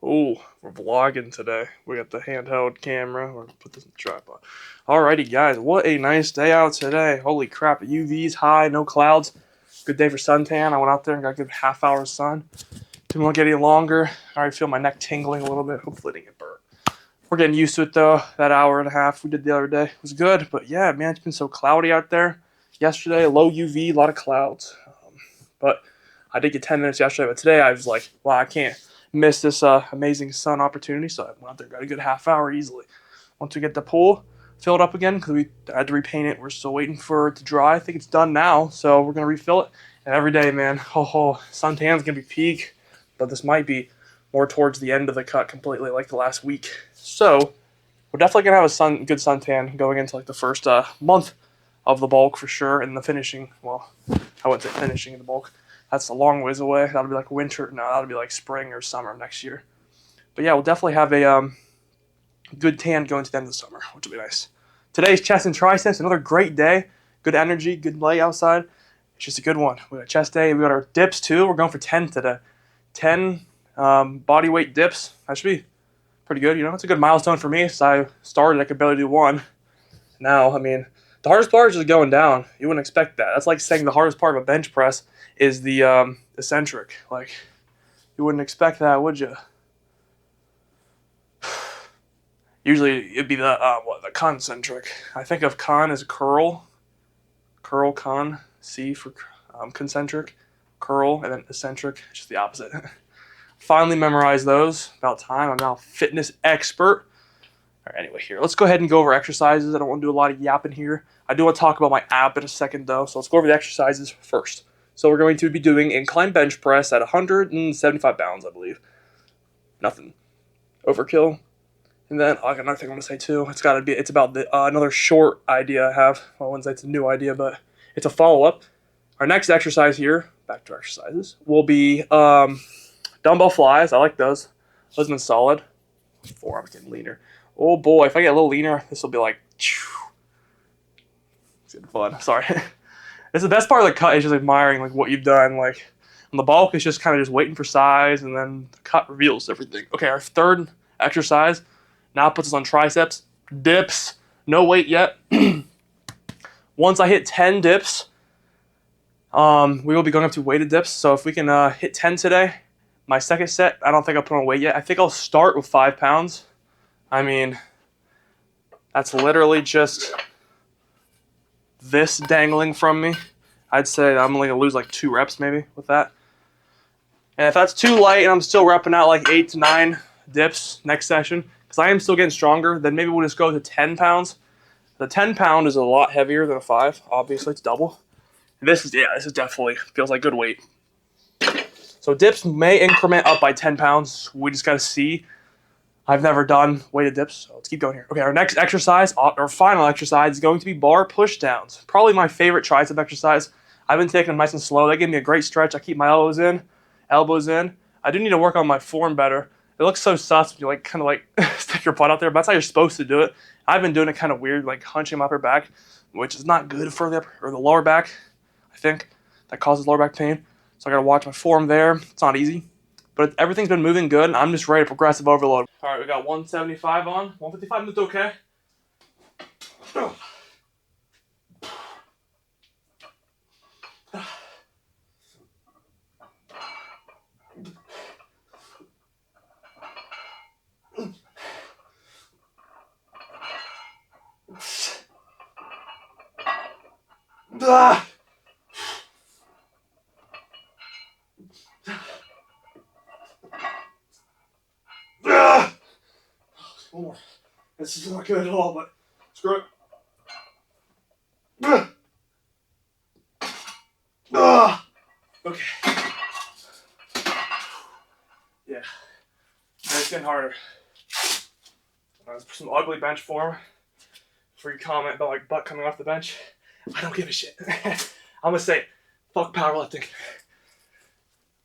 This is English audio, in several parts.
Oh, we're vlogging today. We got the handheld camera. We're gonna put this in the tripod. Alrighty, guys. What a nice day out today. Holy crap. UV's high, no clouds. Good day for suntan. I went out there and got a good half-hour of sun. Didn't want to get any longer. I already feel my neck tingling a little bit. Hopefully it didn't get burnt. We're getting used to it, though. That hour and a half we did the other day was good. But yeah, man, it's been so cloudy out there. Yesterday, low UV, a lot of clouds. But I did get 10 minutes yesterday. But today I was like, wow, I can't miss this amazing sun opportunity. So I went out there, got a good half hour easily. Once we get the pool filled up again, because we had to repaint it, we're still waiting for it to dry. I think it's done now, so we're gonna refill it. And every day, man, suntan's gonna be peak, but this might be more towards the end of the cut completely, like the last week. So we're definitely gonna have a good suntan going into like the first month of the bulk for sure, and the finishing. Well, I wouldn't say finishing the bulk. That's a long ways away. That'll be like winter. No, that'll be like spring or summer of next year. But yeah, we'll definitely have a good tan going to the end of the summer, which will be nice. Today's chest and triceps, another great day. Good energy, good lay outside. It's just a good one. We got a chest day. We got our dips too. We're going for 10 today. 10 body weight dips. That should be pretty good. You know, it's a good milestone for me. So I started, I could barely do one. Now, I mean, the hardest part is just going down. You wouldn't expect that. That's like saying the hardest part of a bench press is the eccentric. Like, you wouldn't expect that, would you? Usually it'd be the concentric. I think of con as curl, con, C for concentric, curl, and then eccentric, it's just the opposite. Finally memorized those. About time. I'm now a fitness expert. All right, anyway, here. Let's go ahead and go over exercises. I don't want to do a lot of yapping here. I do want to talk about my app in a second, though, so let's go over the exercises first. So we're going to be doing incline bench press at 175 pounds, I believe. Nothing overkill. And then I got another thing I want to say too. It's about another short idea I have. Well, I wouldn't say it's a new idea, but it's a follow up. Our next exercise here, back to exercises, will be dumbbell flies. I like those. Those have been solid. Forearm's getting leaner. Oh boy, if I get a little leaner, this will be like, it's getting fun. Sorry. It's the best part of the cut is just admiring like what you've done. Like on the bulk, it's just kind of just waiting for size, and then the cut reveals everything. Okay, our third exercise now puts us on triceps, dips, no weight yet. Once I hit 10 dips, we will be going up to weighted dips. So if we can hit 10 today, my second set, I don't think I'll put on weight yet. I think I'll start with 5 pounds. I mean, that's literally just this dangling from me. I'd say I'm only going to lose like 2 reps maybe with that. And if that's too light and I'm still repping out like 8 to 9 dips next session, because I am still getting stronger, then maybe we'll just go to 10 pounds. The 10 pound is a lot heavier than a 5. Obviously, it's double. This is definitely feels like good weight. So dips may increment up by 10 pounds. We just got to see. I've never done weighted dips, so let's keep going here. Okay, our next exercise, our final exercise, is going to be bar push downs. Probably my favorite tricep exercise. I've been taking them nice and slow. They give me a great stretch. I keep my elbows in. I do need to work on my form better. It looks so sus when you like kind of like stick your butt out there, but that's how you're supposed to do it. I've been doing it kind of weird, like hunching my upper back, which is not good for the upper or the lower back. I think that causes lower back pain. So I gotta watch my form there. It's not easy, but everything's been moving good. And I'm just ready to progressive overload. All right, we got 175 on. 155 minutes, okay. Ah! Ah! One more. This is not good at all, but screw it. Ah! Ah! Okay. Yeah. It's getting harder. Some ugly bench form. Before you comment about like butt coming off the bench, I don't give a shit. I'm gonna say, fuck powerlifting.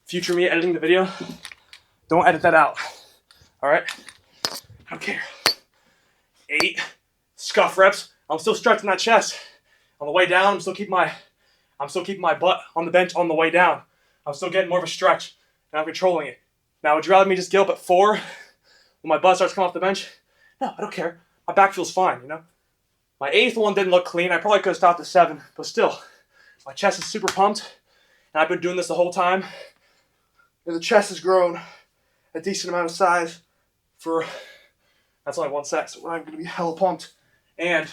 Future me editing the video, don't edit that out. All right? I don't care. 8 scuff reps. I'm still stretching that chest. On the way down, I'm still keeping my butt on the bench on the way down. I'm still getting more of a stretch, and I'm controlling it. Now, would you rather me just get up at 4 when my butt starts coming off the bench? No, I don't care. My back feels fine, you know? My 8th one didn't look clean. I probably could have stopped at 7, but still, my chest is super pumped, and I've been doing this the whole time. And the chest has grown a decent amount of size for, that's only 1 set, so I'm going to be hella pumped. And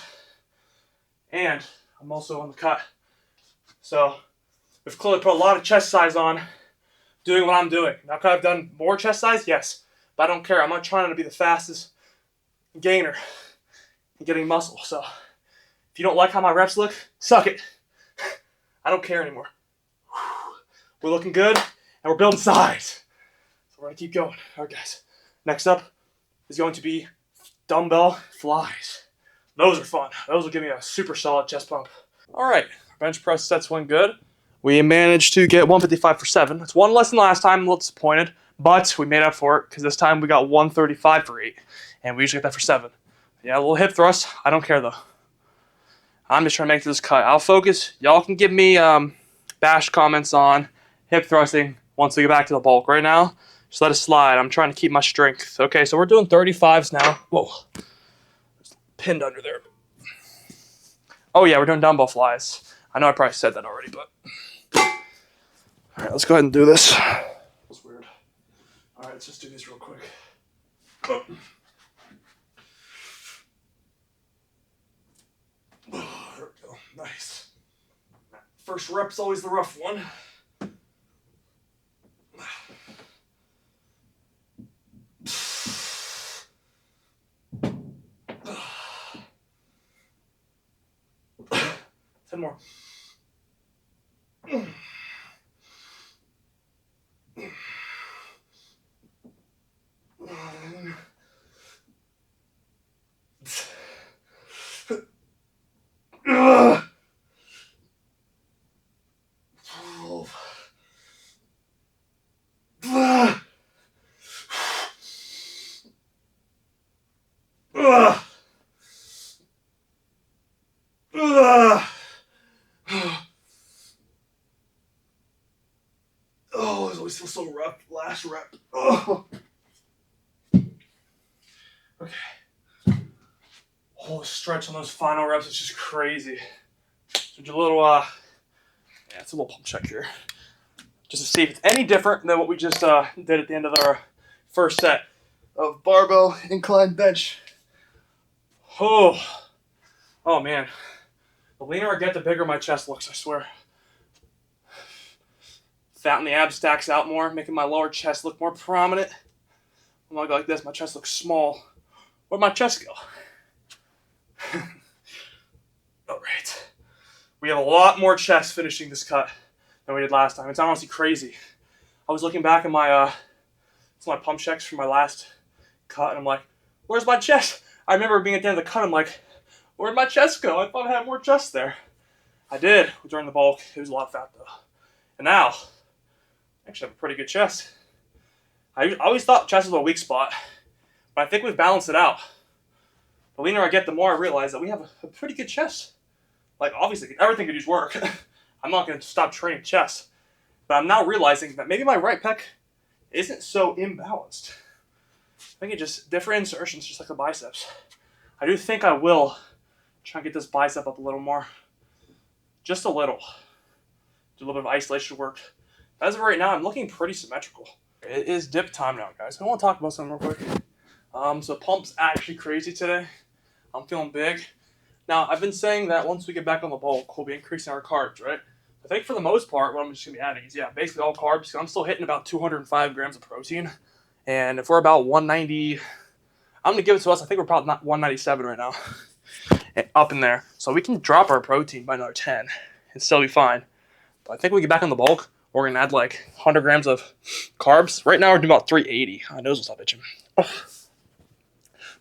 I'm also on the cut. So we've clearly put a lot of chest size on doing what I'm doing. Now, could I have done more chest size? Yes. But I don't care. I'm not trying to be the fastest gainer in getting muscle. So if you don't like how my reps look, suck it. I don't care anymore. We're looking good, and we're building size. So we're going to keep going. All right, guys. Next up is going to be dumbbell flies. Those are fun. Those will give me a super solid chest pump. All right. Bench press sets went good. We managed to get 155 for 7. It's one less than last time. I'm a little disappointed, but we made up for it because this time we got 135 for 8, and we usually get that for 7. Yeah, a little hip thrust. I don't care, though. I'm just trying to make this cut. I'll focus. Y'all can give me bash comments on hip thrusting once we get back to the bulk. Right now, just let it slide. I'm trying to keep my strength. Okay, so we're doing 35s now. Whoa. It's pinned under there. Oh, yeah, we're doing dumbbell flies. I know I probably said that already, but... All right, let's go ahead and do this. That was weird. All right, let's just do these real quick. Oh. There we go. Nice. First rep's always the rough one. 10 more. Oh, it always feels so rough. Last rep. Oh. Okay. Oh, stretch on those final reps is just crazy. So do a little, yeah, it's a little pump check here. Just to see if it's any different than what we just did at the end of our first set of barbell incline bench. Oh man. The leaner I get, the bigger my chest looks, I swear. Fat in the abs stacks out more, making my lower chest look more prominent. When I go like this, my chest looks small. Where'd my chest go? All right. We have a lot more chest finishing this cut than we did last time. It's honestly crazy. I was looking back at my pump checks from my last cut, and I'm like, where's my chest? I remember being at the end of the cut, I'm like, where'd my chest go? I thought I had more chest there. I did during the bulk. It was a lot of fat, though. And now, I actually have a pretty good chest. I always thought chest was a weak spot, but I think we've balanced it out. The leaner I get, the more I realize that we have a pretty good chest. Like, obviously, everything could use work. I'm not going to stop training chest. But I'm now realizing that maybe my right pec isn't so imbalanced. I think it's just different insertions, just like the biceps. I do think I will try and get this bicep up a little more. Just a little. Do a little bit of isolation work. As of right now, I'm looking pretty symmetrical. It is dip time now, guys. I want to talk about something real quick. So pump's actually crazy today. I'm feeling big. Now, I've been saying that once we get back on the bulk, we'll be increasing our carbs, right? I think for the most part, what I'm just going to be adding is, yeah, basically all carbs. I'm still hitting about 205 grams of protein. And if we're about 190, I'm going to give it to us. I think we're probably not 197 right now. Up in there. So we can drop our protein by another 10 and still be fine. But I think when we get back on the bulk, we're going to add like 100 grams of carbs. Right now, we're doing about 380. My nose will stop itching. Oh.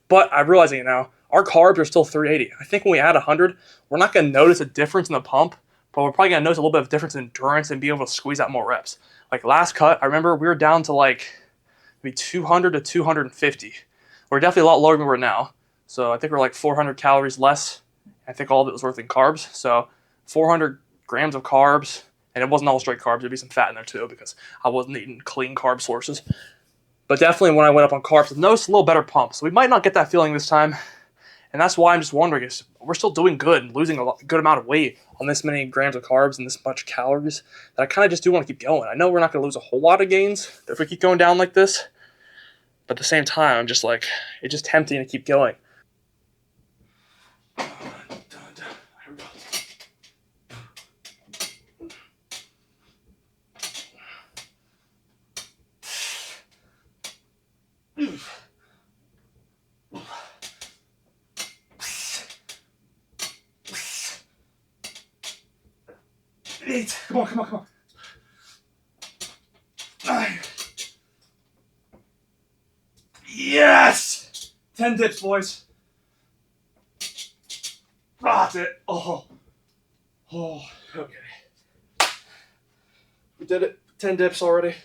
But I'm realizing it now. Our carbs are still 380. I think when we add 100, we're not going to notice a difference in the pump, but we're probably going to notice a little bit of difference in endurance and be able to squeeze out more reps. Like last cut, I remember we were down to like maybe 200 to 250. We're definitely a lot lower than we were now. So I think we're like 400 calories less. I think all of it was worth in carbs. So 400 grams of carbs, and it wasn't all straight carbs. There'd be some fat in there too because I wasn't eating clean carb sources. But definitely when I went up on carbs, I noticed a little better pump. So we might not get that feeling this time. And that's why I'm just wondering, is we're still doing good and losing a good amount of weight on this many grams of carbs and this much calories that I kind of just do want to keep going. I know we're not going to lose a whole lot of gains if we keep going down like this. But at the same time, I'm just like, it's just tempting to keep going. Eight. Come on, come on, come on. 9. Yes! 10 dips, boys. That's it. Oh, okay. We did it. 10 dips already.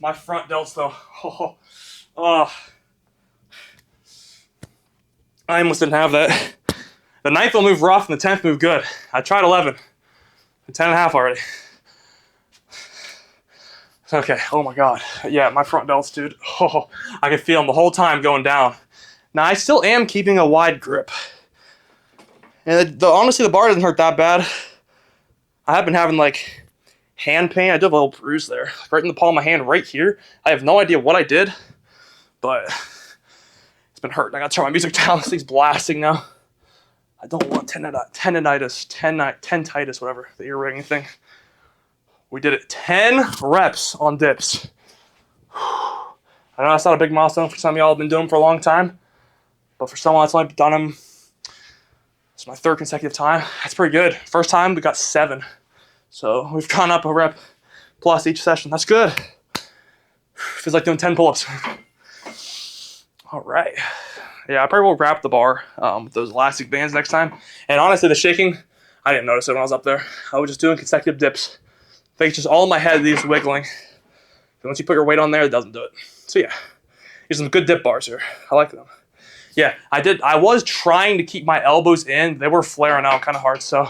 My front delts, though. I almost didn't have that. The 9th will move rough and the 10th move good. I tried 11. 10.5 already. Okay, oh my god. Yeah, my front delts, dude. Oh, I can feel them the whole time going down. Now, I still am keeping a wide grip. And honestly, the bar doesn't hurt that bad. I have been having, like, hand pain. I do have a little bruise there. Like, right in the palm of my hand right here. I have no idea what I did, but it's been hurting. I gotta turn my music down. This thing's blasting now. I don't want tendinitis, whatever, the ear ringing thing. We did it 10 reps on dips. I know that's not a big milestone for some of y'all have been doing them for a long time, but for someone that's only done them, it's my 3rd consecutive time. That's pretty good. First time we got 7. So we've gone up a rep plus each session. That's good. Feels like doing 10 pull-ups. All right. Yeah, I probably will wrap the bar with those elastic bands next time. And honestly, the shaking, I didn't notice it when I was up there. I was just doing consecutive dips. I think it's just all in my head, these wiggling. And once you put your weight on there, it doesn't do it. So yeah, here's some good dip bars here. I like them. Yeah, I was trying to keep my elbows in. They were flaring out kind of hard. So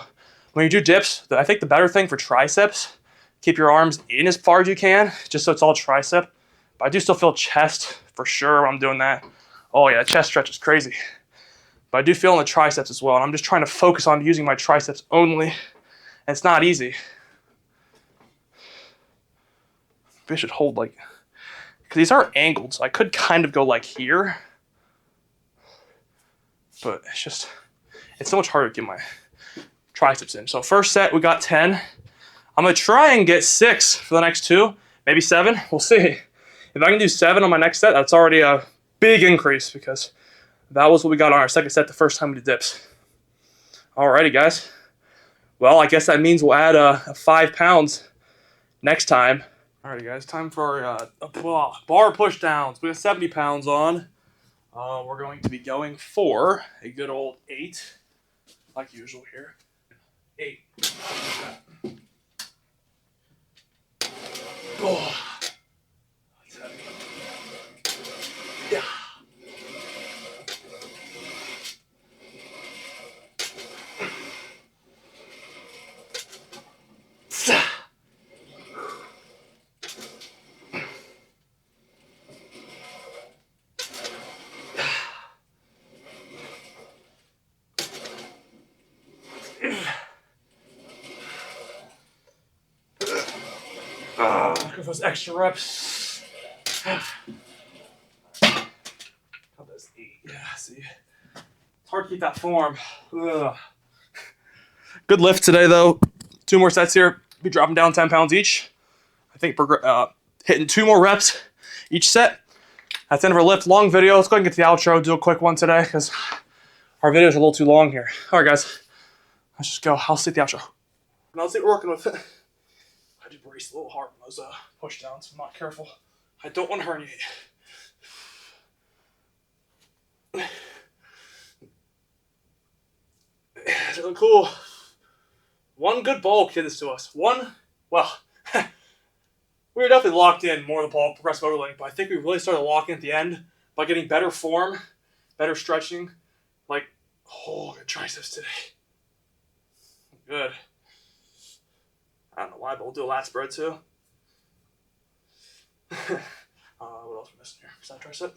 when you do dips, I think the better thing for triceps, keep your arms in as far as you can, just so it's all tricep. But I do still feel chest for sure when I'm doing that. Oh yeah, chest stretch is crazy. But I do feel in the triceps as well. And I'm just trying to focus on using my triceps only. And it's not easy. Maybe I should hold like, because these are angled, so I could kind of go like here. But it's so much harder to get my triceps in. So first set, we got 10. I'm going to try and get 6 for the next 2, maybe 7. We'll see. If I can do 7 on my next set, that's already a big increase because that was what we got on our second set the first time we did dips. Alrighty, guys. Well, I guess that means we'll add 5 pounds next time. Alrighty, guys. Time for bar push downs. We have 70 pounds on. We're going to be going for a good old 8, like usual here. 8. Oh. Yeah. Looking for those extra reps. How does 8? Yeah, see. It's hard to keep that form. Ugh. Good lift today, though. 2 more sets here. Be dropping down 10 pounds each. I think we're hitting 2 more reps each set. That's the end of our lift. Long video. Let's go ahead and get to the outro. Do a quick one today because our videos are a little too long here. All right, guys. Let's just go. I'll see the outro. Now let's see what we're working with. I did brace a little hard on those push downs. I'm not careful. I don't want to herniate. They look cool. One good bulk did this to us. One, well, we were definitely locked in more of the progressive overloading, but I think we really started locking at the end by getting better form, better stretching. Like, oh, good triceps today. Good. I don't know why, but we'll do a lat spread too. What else are we missing here? Side tricep.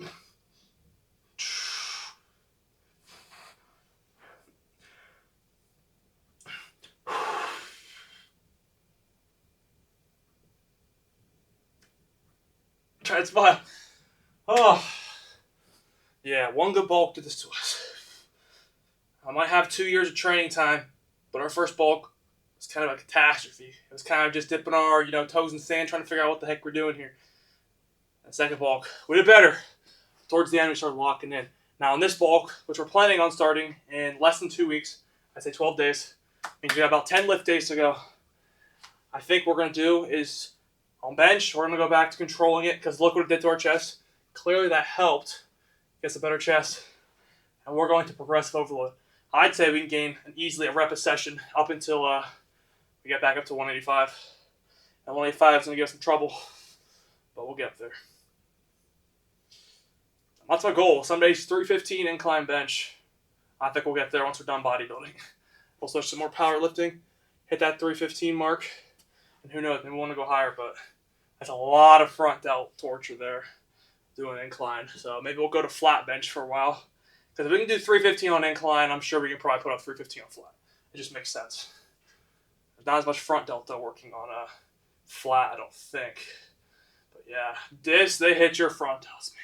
Try to smile. Oh, yeah, one good bulk did this to us. I might have 2 years of training time, but our first bulk was kind of a catastrophe. It was kind of just dipping our, toes in sand, trying to figure out what the heck we're doing here. And second bulk, we did better. Towards the end, we started locking in. Now, in this bulk, which we're planning on starting in less than 2 weeks, I'd say 12 days, means we got about 10 lift days to go. I think what we're going to do is, on bench, we're going to go back to controlling it, because look what it did to our chest. Clearly, that helped get us a better chest. And we're going to progressive overload. I'd say we can gain easily a rep a session up until we get back up to 185. And 185 is going to give us some trouble, but we'll get there. That's my goal. Some days 315 incline bench. I think we'll get there once we're done bodybuilding. We'll switch to more powerlifting, hit that 315 mark, and who knows, maybe we want to go higher, but that's a lot of front delt torture there doing incline. So maybe we'll go to flat bench for a while. Because if we can do 315 on incline, I'm sure we can probably put up 315 on flat. It just makes sense. There's not as much front delta working on flat, I don't think. But yeah, they hit your front delts, man.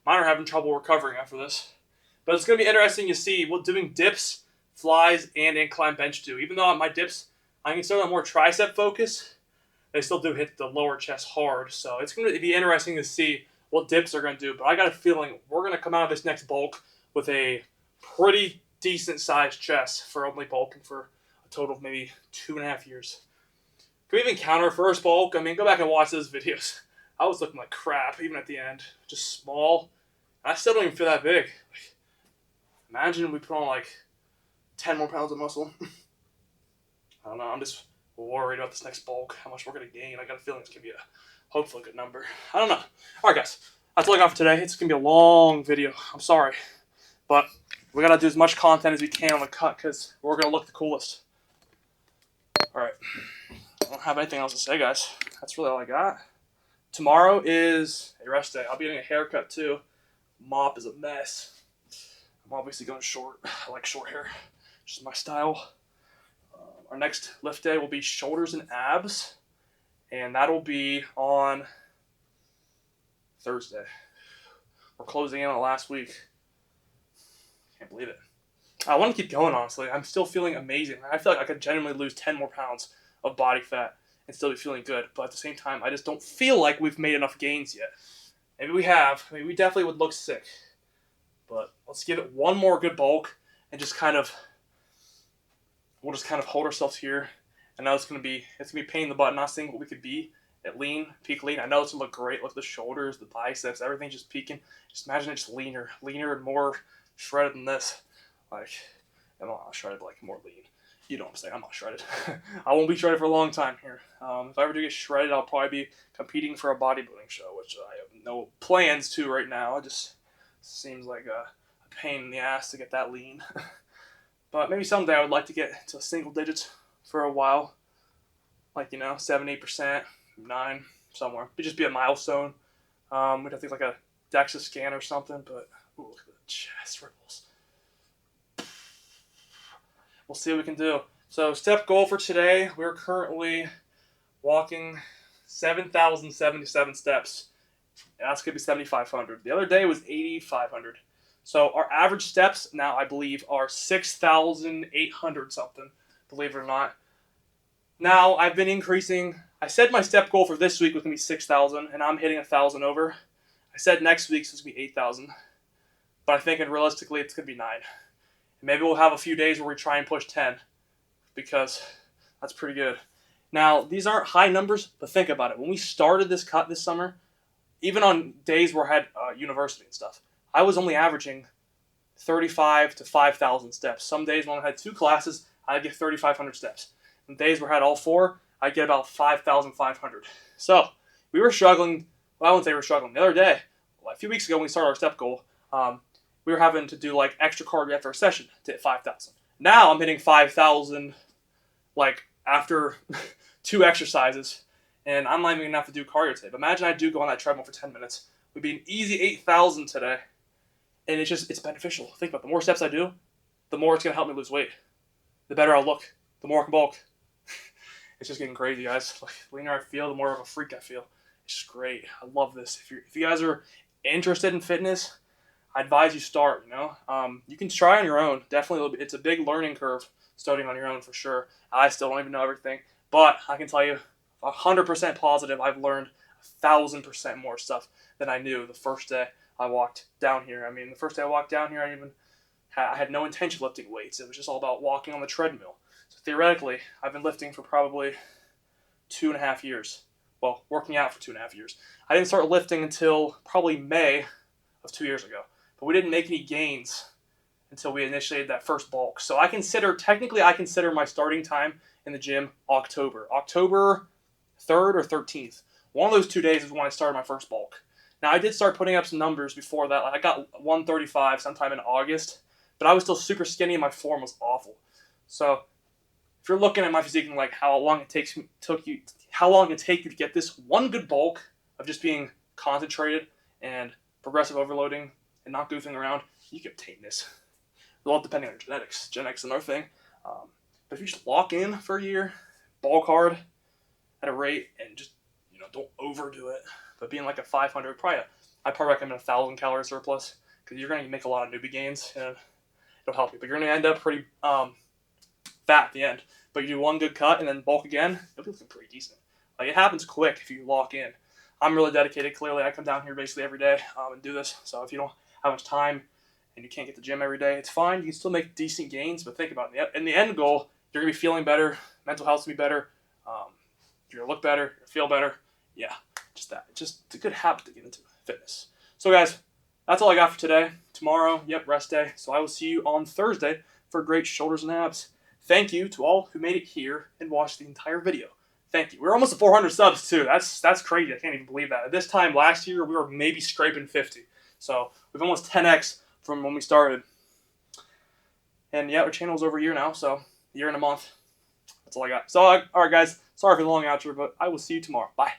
Mine are having trouble recovering after this. But it's going to be interesting to see what doing dips, flies, and incline bench do. Even though my dips, I consider them more tricep focus, they still do hit the lower chest hard. So it's going to be interesting to see what dips are going to do. But I got a feeling we're going to come out of this next bulk with a pretty decent sized chest for only bulking for a total of maybe 2.5 years. Can we even count our first bulk? I mean, go back and watch those videos. I was looking like crap, even at the end. Just small. I still don't even feel that big. Imagine we put on like 10 more pounds of muscle. I don't know. I'm just worried about this next bulk, how much we're going to gain. I got a feeling it's going to be hopefully a good number. I don't know. All right, guys. That's all I got for today. It's going to be a long video. I'm sorry. But we got to do as much content as we can on the cut because we're going to look the coolest. All right. I don't have anything else to say, guys. That's really all I got. Tomorrow is a rest day. I'll be getting a haircut too. Mop is a mess. I'm obviously going short. I like short hair. Just my style. Our next lift day will be shoulders and abs. And that'll be on Thursday. We're closing in on last week. Can't believe it. I want to keep going, honestly. I'm still feeling amazing. I feel like I could genuinely lose 10 more pounds of body fat and still be feeling good. But at the same time, I just don't feel like we've made enough gains yet. Maybe we have. I mean, we definitely would look sick. But let's give it one more good bulk and just we'll just kind of hold ourselves here. I know it's gonna be pain in the butt, not seeing what we could be at lean, peak lean. I know it's gonna look great. Look at the shoulders, the biceps, everything's just peaking. Just imagine it's leaner and more shredded than this. Like, I'm not shredded, but like more lean. You know what I'm saying? I'm not shredded. I won't be shredded for a long time here. If I ever do get shredded, I'll probably be competing for a bodybuilding show, which I have no plans to right now. It just seems like a pain in the ass to get that lean. But maybe someday I would like to get to single digits for a while. Like, 7, 8%, 9, somewhere. It'd just be a milestone. We'd have to think like a DEXA scan or something, but ooh, look at the chest ripples. We'll see what we can do. So step goal for today, we're currently walking 7,077 steps. That's going to be 7,500. The other day was 8,500. So our average steps now, I believe, are 6,800 something, believe it or not. Now, I've been increasing. I said my step goal for this week was going to be 6,000, and I'm hitting 1,000 over. I said next week's was going to be 8,000. But I'm thinking realistically it's going to be 9. Maybe we'll have a few days where we try and push 10 because that's pretty good. Now, these aren't high numbers, but think about it. When we started this cut this summer, even on days where I had university and stuff, I was only averaging 35 to 5,000 steps. Some days when I had 2 classes, I'd get 3,500 steps. And days where I had all 4, I'd get about 5,500. So we were struggling. Well, I wouldn't say we were struggling. The other day, a few weeks ago when we started our step goal, we were having to do like extra cardio after a session to hit 5,000. Now I'm hitting 5,000 like after 2 exercises, and I'm not even going to have to do cardio today. But imagine I do go on that treadmill for 10 minutes. It would be an easy 8,000 today. And it's beneficial. Think about it. The more steps I do, the more it's going to help me lose weight. The better I'll look. The more I can bulk. It's just getting crazy, guys. Like, the leaner I feel, the more of a freak I feel. It's just great. I love this. If you guys are interested in fitness, I advise you start. You can try on your own. Definitely, it's a big learning curve starting on your own for sure. I still don't even know everything, but I can tell you, 100% positive, I've learned 1,000% more stuff than I knew the first day I walked down here. I mean, the first day I walked down here, I had no intention of lifting weights. It was just all about walking on the treadmill. So theoretically, I've been lifting for probably 2.5 years. Well, working out for 2.5 years. I didn't start lifting until probably May of 2 years ago. But we didn't make any gains until we initiated that first bulk. So I consider my starting time in the gym October 3rd or 13th. One of those 2 days is when I started my first bulk. Now, I did start putting up some numbers before that. Like, I got 135 sometime in August, but I was still super skinny and my form was awful. So if you're looking at my physique and like how long it take you to get this one good bulk of just being concentrated and progressive overloading and not goofing around, you can obtain this. Well, depending on your genetics. Genetics is another thing. But if you just lock in for a year, bulk hard at a rate, and just don't overdo it. But being like a 500, I'd probably recommend 1,000 calorie surplus, because you're going to make a lot of newbie gains and it'll help you. But you're going to end up pretty fat at the end. But you do one good cut and then bulk again, you'll be looking pretty decent. Like, it happens quick if you lock in. I'm really dedicated. Clearly, I come down here basically every day and do this. So if you don't have much time and you can't get to the gym every day, it's fine. You can still make decent gains. But think about it. In the end goal, you're going to be feeling better. Mental health's going to be better. You're going to look better. You're going to feel better. Yeah, just that. It's a good habit to get into fitness. So, guys, that's all I got for today. Tomorrow, rest day. So I will see you on Thursday for great shoulders and abs. Thank you to all who made it here and watched the entire video. Thank you. We're almost at 400 subs, too. That's crazy. I can't even believe that. At this time last year, we were maybe scraping 50. So we've almost 10x from when we started. And, our channel's over a year now, so a year and a month. That's all I got. So, all right, guys. Sorry for the long outro, but I will see you tomorrow. Bye.